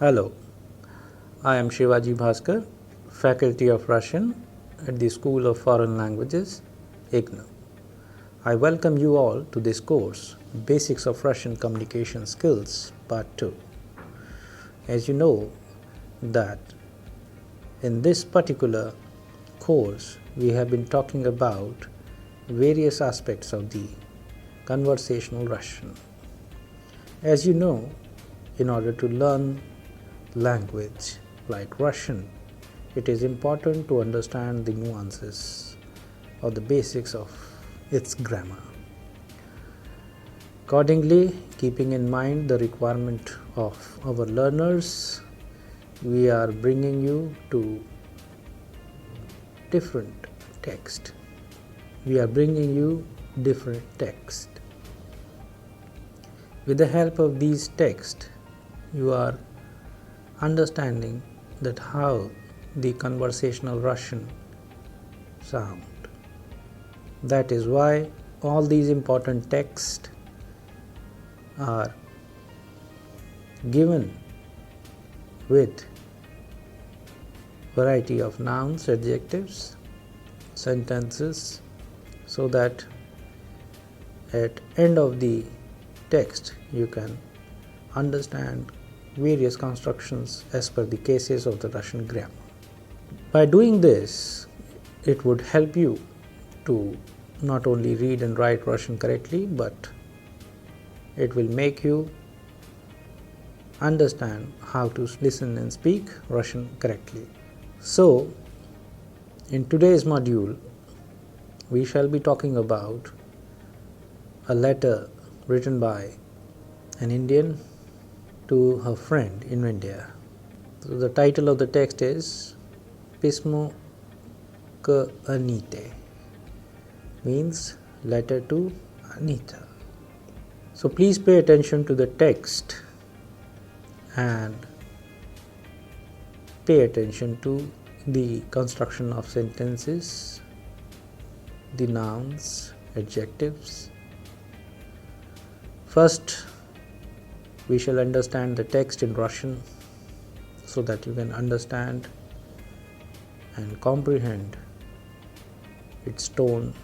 Hello, I am Shivaji Bhaskar, Faculty of Russian at the School of Foreign Languages, IGNOU. I welcome you all to this course, Basics of Russian Communication Skills, Part 2. As you know that in this particular course, we have been talking about various aspects of the conversational Russian. As you know, in order to learn language like Russian, it is important to understand the nuances or the basics of its grammar. Accordingly, keeping in mind the requirement of our learners, we are bringing you to different text. With the help of these texts, you are understanding that how the conversational Russian sound. That is why all these important texts are given with variety of nouns, adjectives, sentences, so that at end of the text you can understand various constructions as per the cases of the Russian grammar. By doing this, it would help you to not only read and write Russian correctly, but it will make you understand how to listen and speak Russian correctly. So, in today's module, we shall be talking about a letter written by an Indian to her friend in India. So the title of the text is Pismo k Anite, means letter to Anita. So please pay attention to the text and pay attention to the construction of sentences, the nouns, adjectives. First, we shall understand the text in Russian so that you can understand and comprehend its tone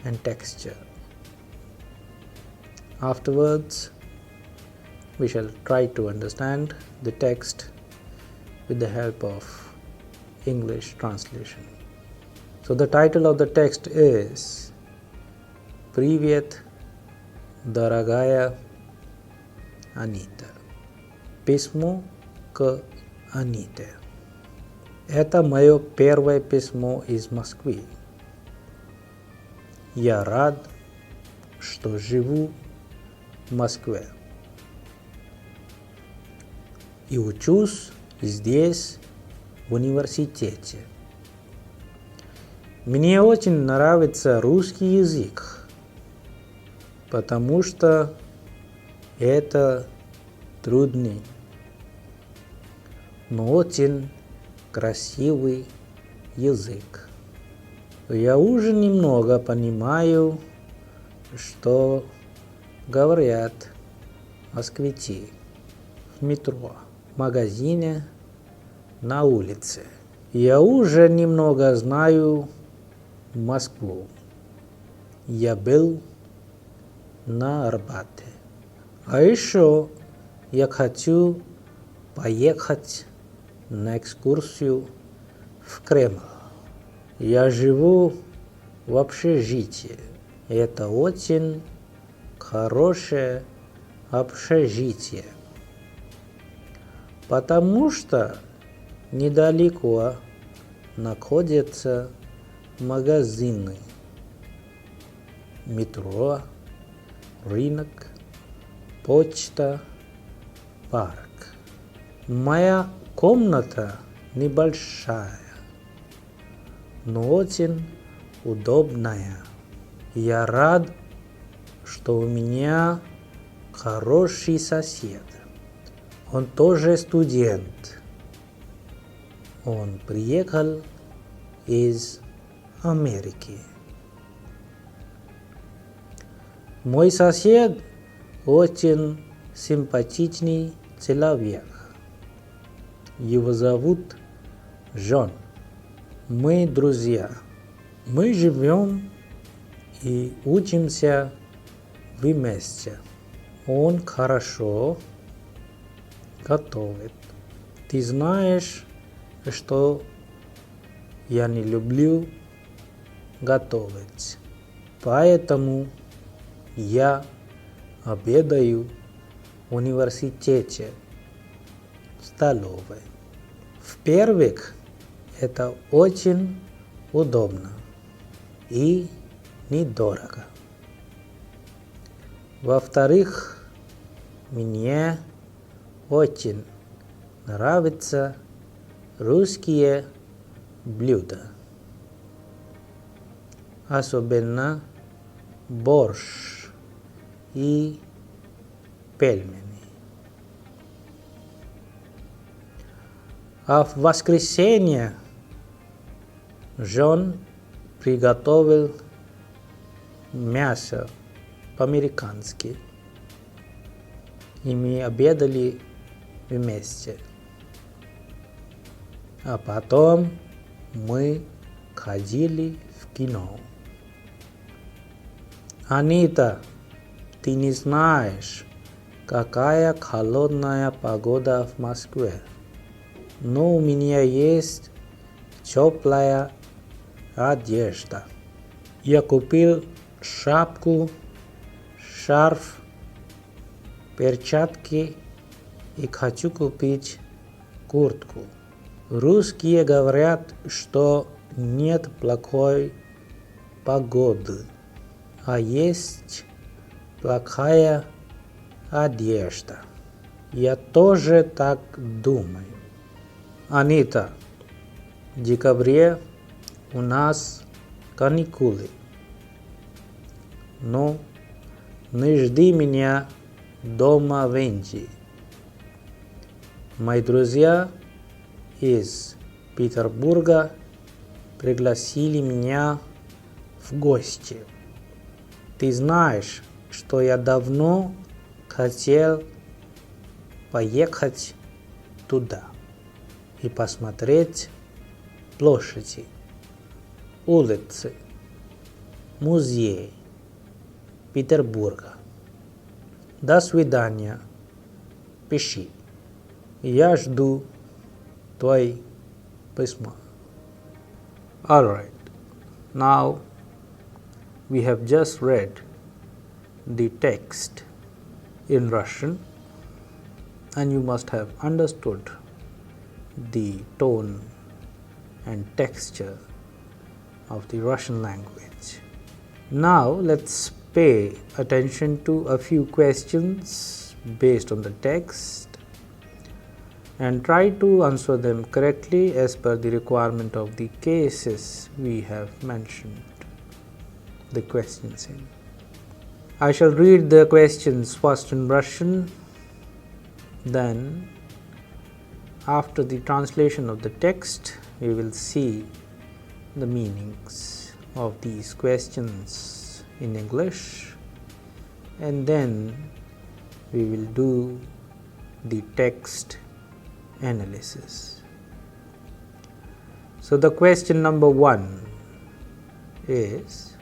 and texture. Afterwards, we shall try to understand the text with the help of English translation. So the title of the text is Привет, дорогая Анита. Письмо к Аните. Это мое первое письмо из Москвы. Я рад, что живу в Москве и учусь здесь, в университете. Мне очень нравится русский язык, потому что это трудный, но очень красивый язык. Я уже немного понимаю, что говорят москвичи в метро, в магазине, на улице. Я уже немного знаю Москву. Я был на Арбате. А еще я хочу поехать на экскурсию в Кремль. Я живу в общежитии. Это очень хорошее общежитие, потому что недалеко находятся магазины, метро, рынок, почта, парк. Моя комната небольшая, но очень удобная. Я рад, что у меня хороший сосед. Он тоже студент. Он приехал из Америки. Мой сосед очень симпатичный человек. Его зовут Джон. Мы друзья. Мы живем и учимся вместе. Он хорошо готовит. Ты знаешь, что я не люблю готовить. Поэтому я обедаю в университете, в столовой. В-первых, это очень удобно и недорого. Во-вторых, мне очень нравятся русские блюда. Особенно борщ и пельмени. А в воскресенье Джон приготовил мясо по-американски. И мы обедали вместе. А потом мы ходили в кино. Анита, ты не знаешь, какая холодная погода в Москве. Но у меня есть теплая одежда. Я купил шапку, шарф, перчатки и хочу купить куртку. Русские говорят, что нет плохой погоды, а есть плохая одежда. Я тоже так думаю. Анита, в декабре у нас каникулы. Но не жди меня дома в Индии. Мои друзья из Петербурга пригласили меня в гости. Ты знаешь, что я давно хотел поехать туда и посмотреть площади, улицы, музеи Петербурга. До свидания. Пиши. Я жду твои письма. Alright. Now we have just read the text in Russian, and you must have understood the tone and texture of the Russian language. Now let's pay attention to a few questions based on the text and try to answer them correctly as per the requirement of the cases we have mentioned the questions in. I shall read the questions first in Russian, then after the translation of the text we will see the meanings of these questions in English, and then we will do the text analysis. So the question number 1 is: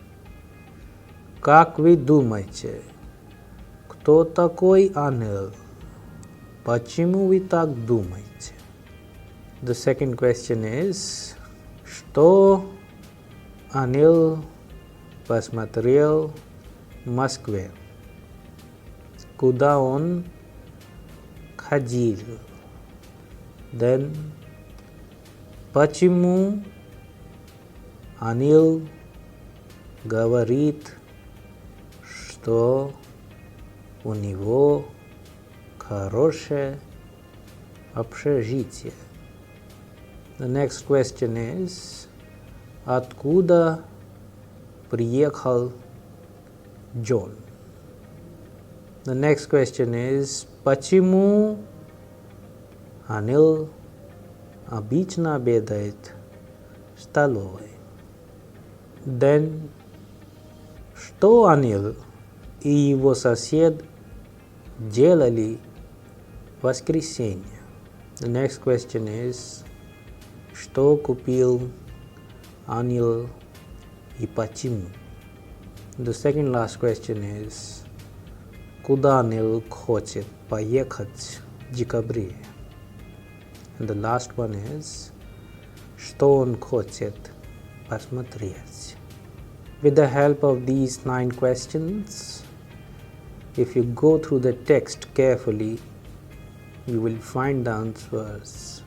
как вы думаете, кто такой Анил? Почему вы так думаете? The second question is: что Анил посмотрел в Москве? Куда он ходил? Then, почему Анил говорит, что у него хорошее общежитие? The next question is: откуда приехал Джон? The next question is: почему Анил обычно обедает в столовой? Then, что Анил и его сосед делали в воскресенье? The next question is Что купил Anil и почему? The second last question is Куда Anil хочет поехать в декабре? And the last one is Что он хочет посмотреть? With the help of these 9 questions, if you go through the text carefully, you will find the answers.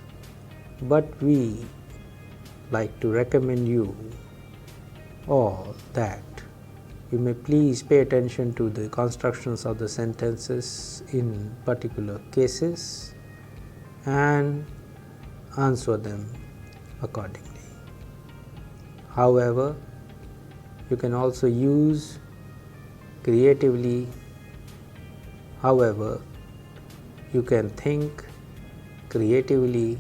But we like to recommend you all that you may please pay attention to the constructions of the sentences in particular cases and answer them accordingly. However, you can also use creatively. However, you can think creatively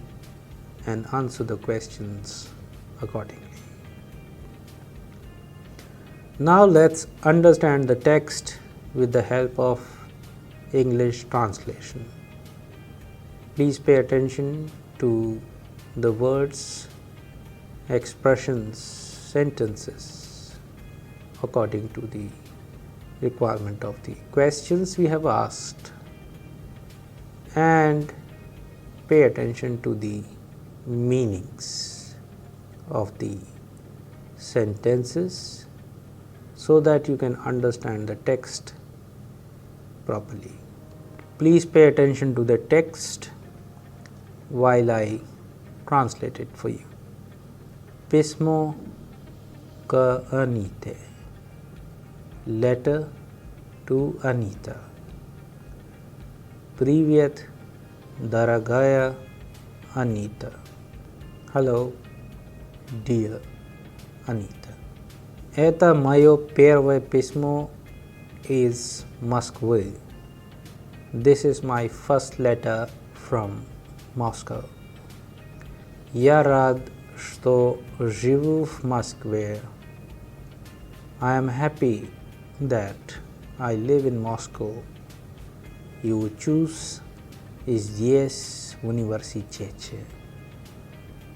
and answer the questions accordingly. Now let's understand the text with the help of English translation. Please pay attention to the words, expressions, sentences according to the requirement of the questions we have asked, and pay attention to the meanings of the sentences so that you can understand the text properly. Please pay attention to the text while I translate it for you. Pismo ka Anite. Letter to Anita. Привет, дорогая Anita. Hello, dear Anita. Это мое первое письмо из Москвы. This is my first letter from Moscow. Я рад, что живу в Москве. I am happy that I live in Moscow и учусь здесь в университете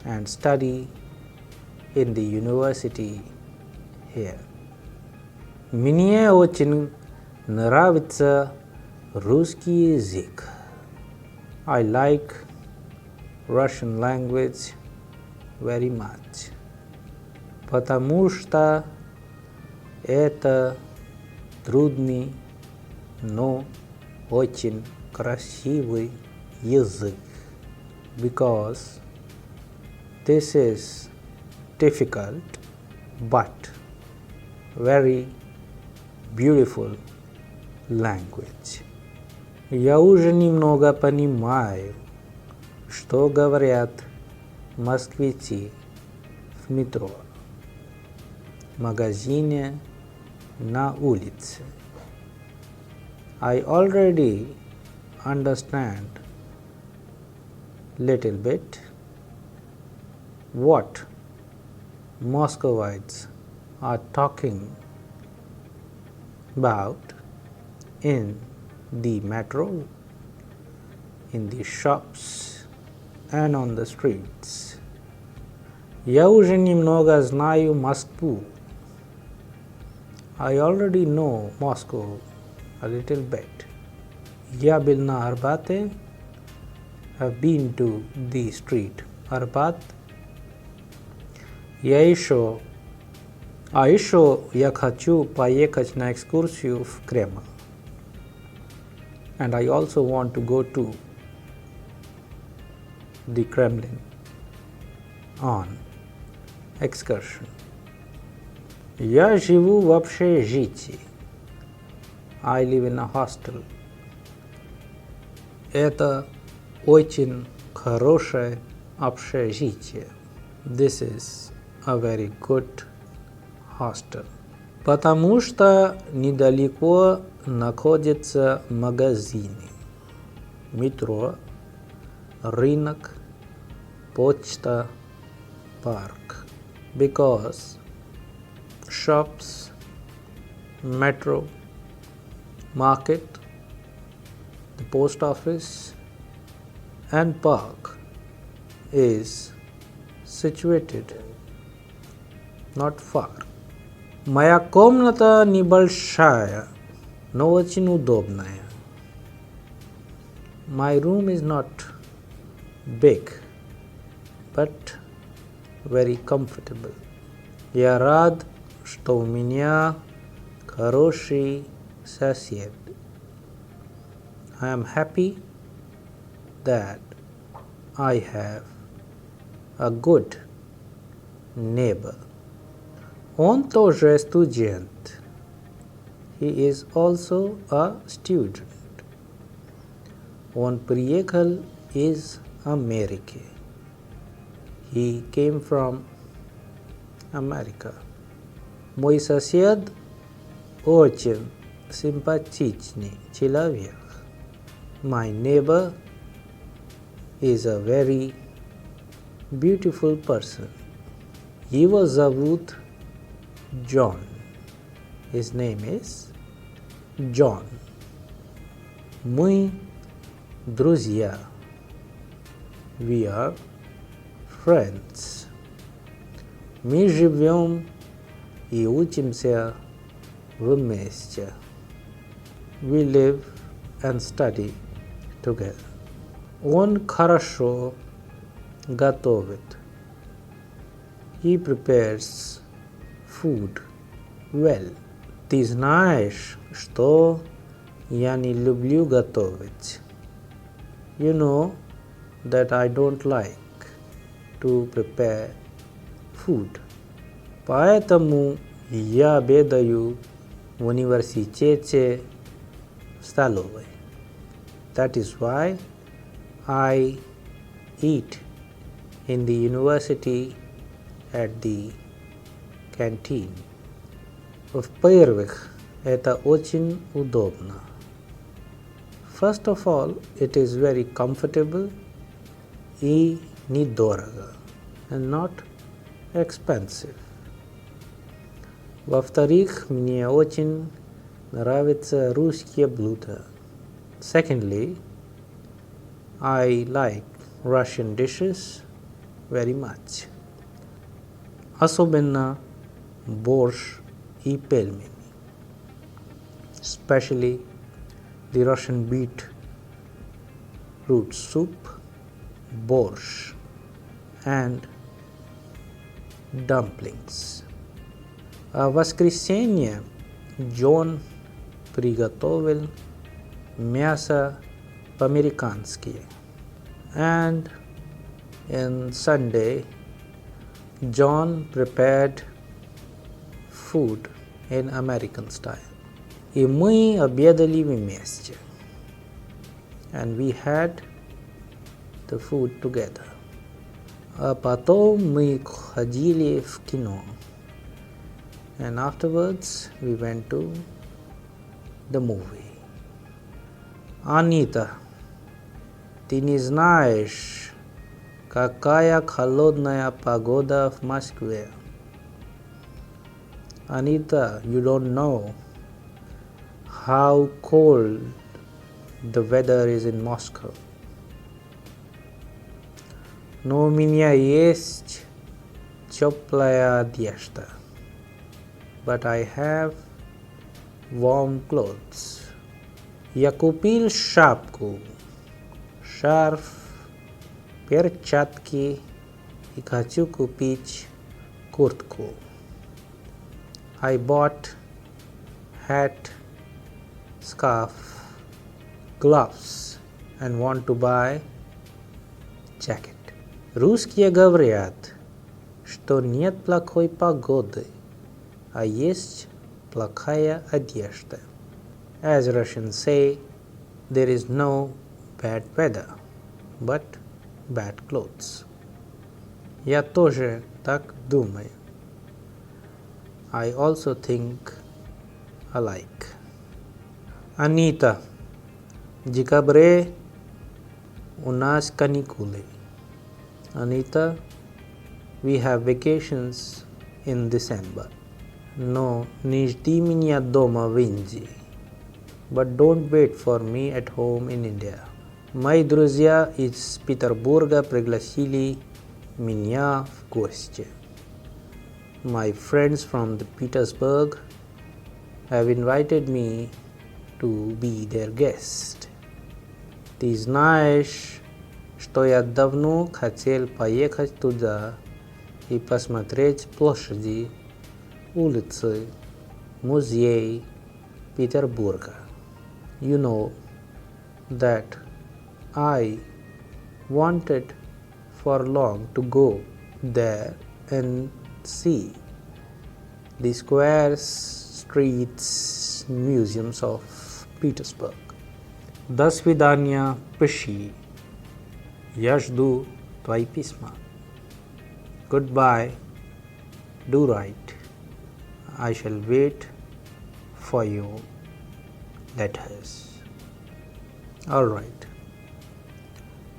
and study in the university here. Мне очень нравится русский язык. I like Russian language very much, потому что это трудный, но очень красивый язык. Because this is difficult but very beautiful language. Я уже немного понимаю, что говорят москвичи в метро, в магазине, на улице. I already understand little bit what Muscovites are talking about in the metro, in the shops and on the streets. Я уже немного знаю Москву. I already know Moscow a little bit. Я был на Арбате. I've been to the street Арбат. еще я хочу поехать на экскурсию в Кремль. And I also want to go to the Kremlin on excursion. Я живу в общежитии. I live in a hostel. Это очень хорошее общежитие. This is a very good hostel. Потому что недалеко находятся магазины, метро, рынок, почта, парк. Because shops, metro, market, the post office and park is situated not far. Моя комната небольшая, но очень удобная. My room is not big, but very comfortable. Я рад, что у меня хороший сосед. I am happy that I have a good neighbor. Он тоже студент. He is also a student. Он приехал из Америки. He came from America. Мой сосед очень симпатичный человек. My neighbor is a very beautiful person. Его зовут John. His name is John. Мы друзья. We are friends. Мы живем и учимся вместе. We live and study together. Он хорошо готовит. He prepares food well. Ты знаешь, что я не люблю готовить. You know that I don't like to prepare food. Поэтому я обедаю в университете в столовой. That is why I eat in the university at the canteen. В-первых, это очень удобно. First of all, it is very comfortable и недорого, and not expensive. Во-вторых, мне очень нравятся русские блюда. Secondly, I like Russian dishes very much. Особенно борщ и пельмени. Especially the Russian beetroot soup, борщ, and dumplings. В воскресенье Джон приготовил мясо по-американски. And in Sunday, John prepared food in American style. И мы обедали вместе. And we had the food together. А потом мы ходили в кино. And afterwards we went to the movie. Anita, ты не знаешь, какая холодная погода в Москве. Anita, you don't know how cold the weather is in Moscow. Но у меня есть теплая одежда. But I have warm clothes. Я купил шапку, шарф, перчатки и хочу купить куртку. I bought hat, scarf, gloves and want to buy jacket. Русские говорят, что нет плохой погоды, а есть плохая одежда. As Russians say, there is no bad weather, but bad clothes. Я тоже так думаю. I also think alike. Anita, в декабре у нас каникулы. Anita, we have vacations in December. No, не жди меня дома в Индии. But don't wait for me at home in India. Мои друзья из Петербурга пригласили меня в гости. My friends from the Petersburg have invited me to be their guest. Ты знаешь, что я давно хотел поехать туда и посмотреть площади, улицы, музей Петербурга. You know that I wanted for long to go there and see the squares, streets, museums of Petersburg. До свидания, пиши. Я жду твои письма. Goodbye. Do write. I shall wait for your letters. All right.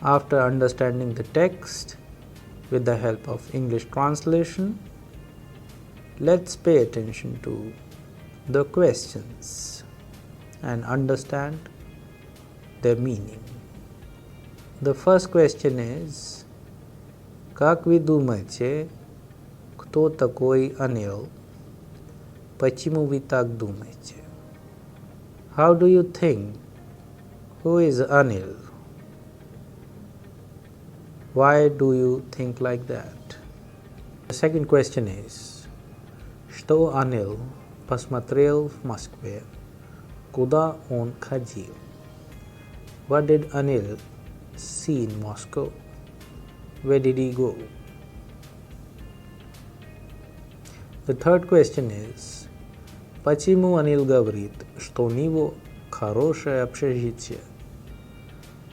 After understanding the text with the help of English translation, let's pay attention to the questions and understand their meaning. The first question is, как вы думаете, кто такой Анил? Почему вы так думаете? How do you think? Who is Anil? Why do you think like that? The second question is, что Анил посмотрел в Москве? Куда он ходил? What did Anil see in Moscow? Where did he go? The third question is, почему Анил говорит, что у него хорошее общежитие?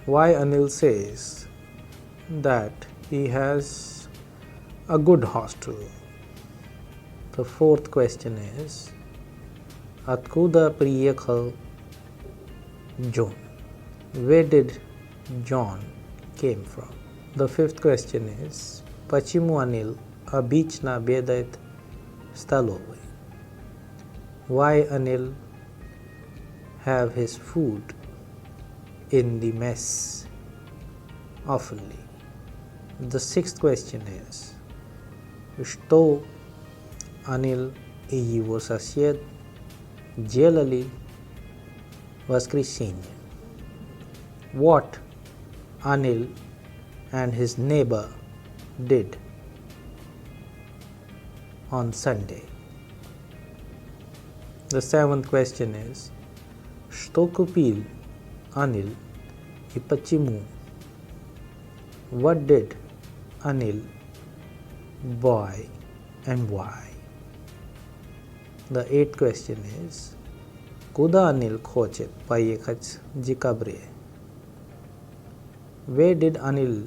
Why Anil says that he has a good hostel? The fourth question is, откуда приехал John? Where did John came from? The fifth question is, почему Анил обычно обедает в столовой? Why Anil have his food in the mess oftenly? The sixth question is, что Анил и его сосед делали в воскресенье? What Anil and his neighbor did on Sunday. The seventh question is, что купил Anil и почему? What did Anil buy and why? The eighth question is, куда Anil хочет поехать в декабре? Where did Anil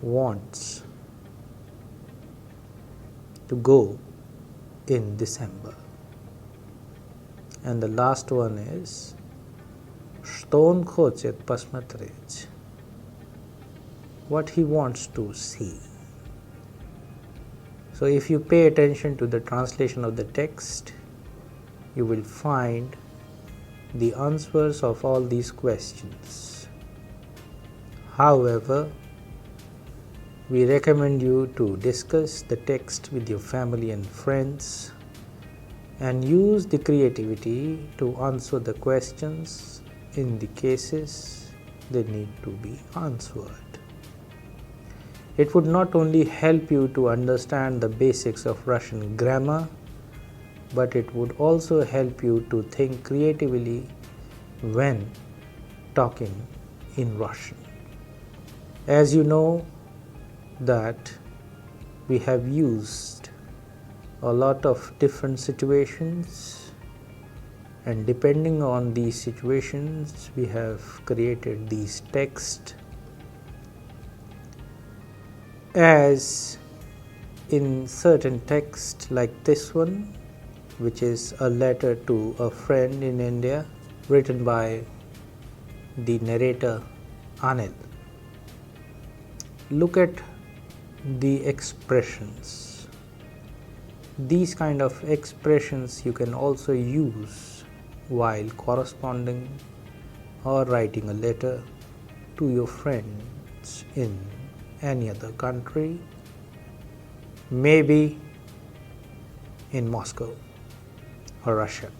wants to go in December? And the last one is, что он хочет посмотреть? What he wants to see. So if you pay attention to the translation of the text, you will find the answers of all these questions. However, we recommend you to discuss the text with your family and friends and use the creativity to answer the questions in the cases they need to be answered. It would not only help you to understand the basics of Russian grammar, but it would also help you to think creatively when talking in Russian. As you know that we have used a lot of different situations, and depending on these situations we have created these texts. As in certain text like this one, which is a letter to a friend in India written by the narrator Anil. Look at the expressions. These kind of expressions you can also use while corresponding or writing a letter to your friends in any other country, maybe in Moscow or Russia.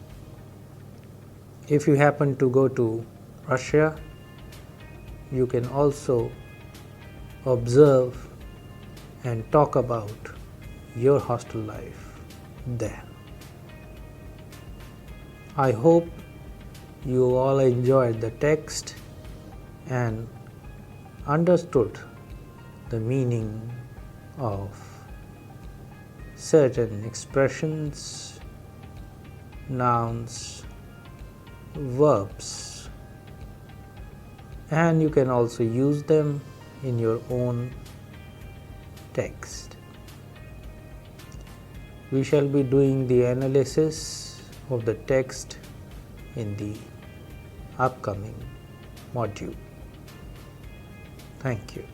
If you happen to go to Russia, you can also observe and talk about your hostel life there. I hope you all enjoyed the text and understood the meaning of certain expressions, nouns, verbs, and you can also use them in your own text. We shall be doing the analysis of the text in the upcoming module. Thank you.